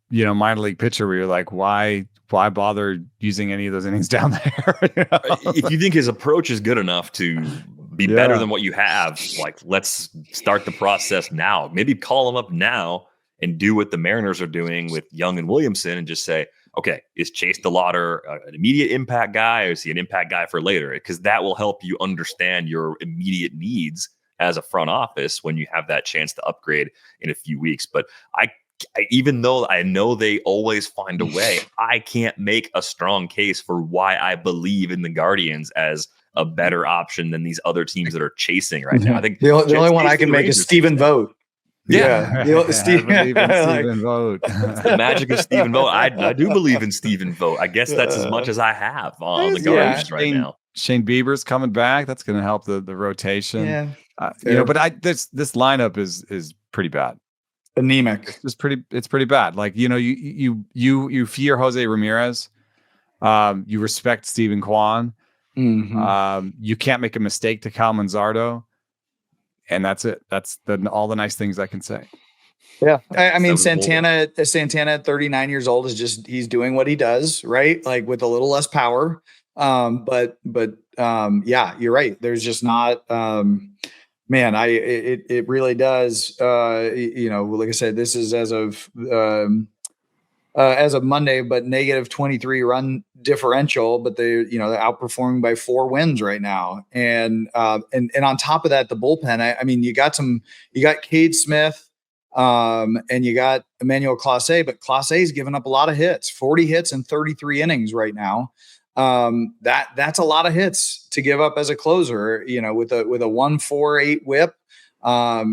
minor league pitcher where you're like, why bother using any of those innings down there? If you think his approach is good enough to be better than what you have, like, let's start the process now. Maybe call him up now and do what the Mariners are doing with Young and Williamson and just say, okay, is Chase DeLauter an immediate impact guy, or is he an impact guy for later? Because that will help you understand your immediate needs as a front office when you have that chance to upgrade in a few weeks. But I even though I know they always find a way, I can't make a strong case for why I believe in the Guardians as a better option than these other teams that are chasing right now. I think the only one I can make is Stephen Vogt. Stephen Vogt. The magic of Stephen Vogt. I do believe in Stephen Vogt. I guess that's as much as I have on the Guardians right now. Shane Bieber's coming back. That's going to help the rotation. Yeah, but this lineup is pretty bad. Anemic. It's pretty bad. Like, you fear Jose Ramirez. You respect Steven Kwan. Mm-hmm. You can't make a mistake to Cal Manzardo. And that's it. That's all the nice things I can say. Yeah. I mean, Santana at 39 years old he's doing what he does, right? Like, with a little less power. But yeah, you're right. There's just not, man, it really does. Like I said, this is as of Monday, but negative 23 run differential, but they're outperforming by 4 wins right now. And on top of that, the bullpen, I mean, you got Cade Smith, and you got Emmanuel Clase, but Clase's given up a lot of hits, 40 hits in 33 innings right now. That's a lot of hits to give up as a closer, with a 1.48 whip. I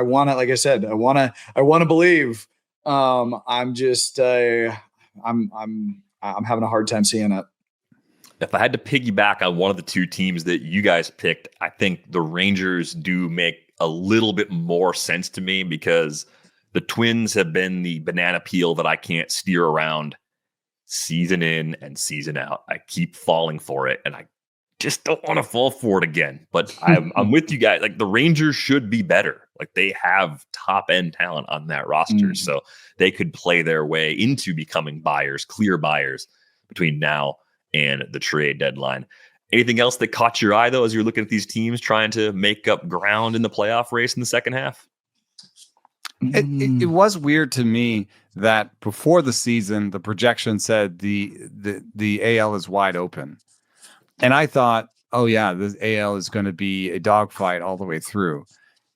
want to, like I said, I want to believe. I'm having a hard time seeing it. If I had to piggyback on one of the 2 teams that you guys picked, I think the Rangers do make a little bit more sense to me, because the Twins have been the banana peel that I can't steer around season in and season out. I keep falling for it, and I just don't want to fall for it again. But I'm with you guys. Like, the Rangers should be better. Like, they have top end talent on that roster, so they could play their way into becoming clear buyers between now and the trade deadline. Anything else that caught your eye, though, as you're looking at these teams trying to make up ground in the playoff race in the second half? It was weird to me that before the season, the projection said the AL is wide open. And I thought, oh yeah, the AL is going to be a dogfight all the way through.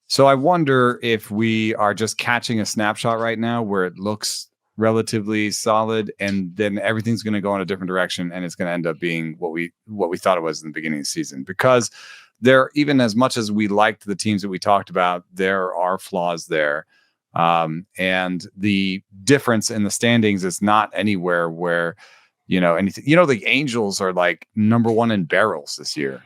So I wonder if we are just catching a snapshot right now where it looks relatively solid, and then everything's going to go in a different direction, and it's going to end up being what we thought it was in the beginning of the season. Because there, even as much as we liked the teams that we talked about, there are flaws there. And the difference in the standings is not anywhere where, anything, the Angels are like number 1 in barrels this year.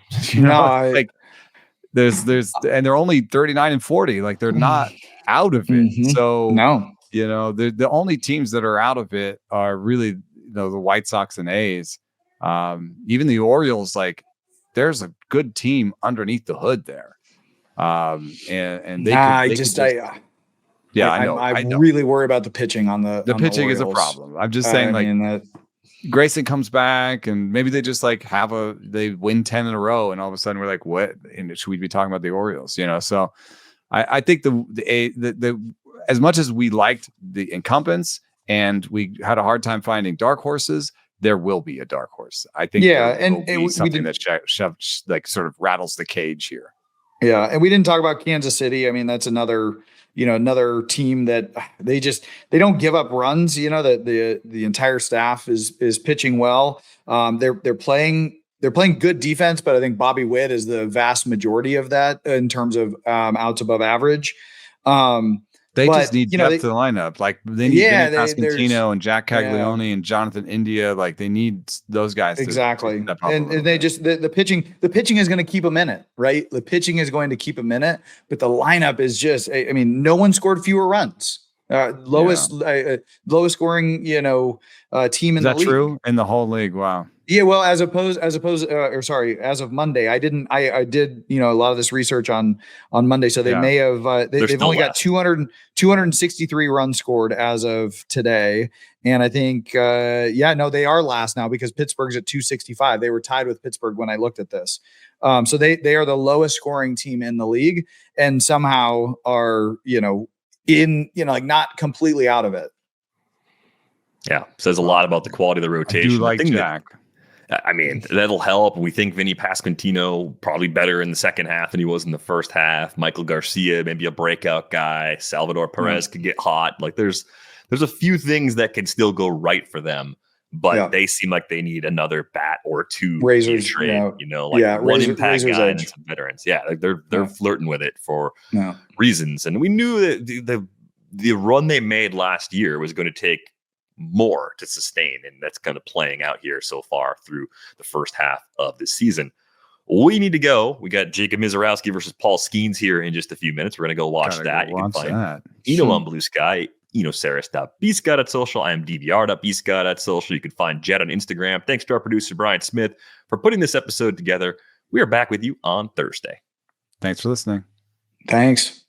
There's and they're only 39 and 40. Like, they're not out of it. So no, the only teams that are out of it are really, the White Sox and A's. Even the Orioles, like, there's a good team underneath the hood there. And they I really worry about the pitching on the pitching the is a problem. I'm just saying, Grayson comes back, and maybe they just like they win 10 in a row, and all of a sudden we're like, what? And should we be talking about the Orioles? So I think the as much as we liked the incumbents and we had a hard time finding dark horses, there will be a dark horse. I think something that sort of rattles the cage here. Yeah, and we didn't talk about Kansas City. I mean, that's another team that they don't give up runs. The entire staff is pitching well. They're playing good defense, but I think Bobby Witt is the vast majority of that in terms of outs above average. They just need depth to the lineup. Like, they need Pasquantino and Jack Caglione and Jonathan India. Like, they need those guys. Exactly. And they just, the pitching is going to keep them in it, right? The pitching is going to keep them in it, but the lineup is just, no one scored fewer runs. Lowest scoring, team in the league. Is that true? In the whole league? Wow. Yeah, well, as of Monday, I did, a lot of this research on Monday. So they may have, they've only got 263 runs scored as of today. And I think, they are last now because Pittsburgh's at 265. They were tied with Pittsburgh when I looked at this. So they are the lowest scoring team in the league, and somehow are, not completely out of it. Yeah. Says a lot about the quality of the rotation. I do like Jack. That'll help. We think Vinny Pasquantino probably better in the second half than he was in the first half. Michael Garcia, maybe a breakout guy. Salvador Perez could get hot. Like, there's a few things that can still go right for them, but they seem like they need another bat or two. Razors, trade, one impact guy and some veterans. Yeah, like they're flirting with it for reasons. And we knew that the run they made last year was going to take more to sustain, and that's kind of playing out here so far through the first half of the season. We need to go. We got Jacob Mizorowski versus Paul Skeens here in just a few minutes. We're going to go watch that. You can find Eno on Bluesky, Sarris.bscott@social. I am DVR.bscott@social. You can find Jed on Instagram. Thanks to our producer, Brian Smith, for putting this episode together. We are back with you on Thursday. Thanks for listening. Thanks.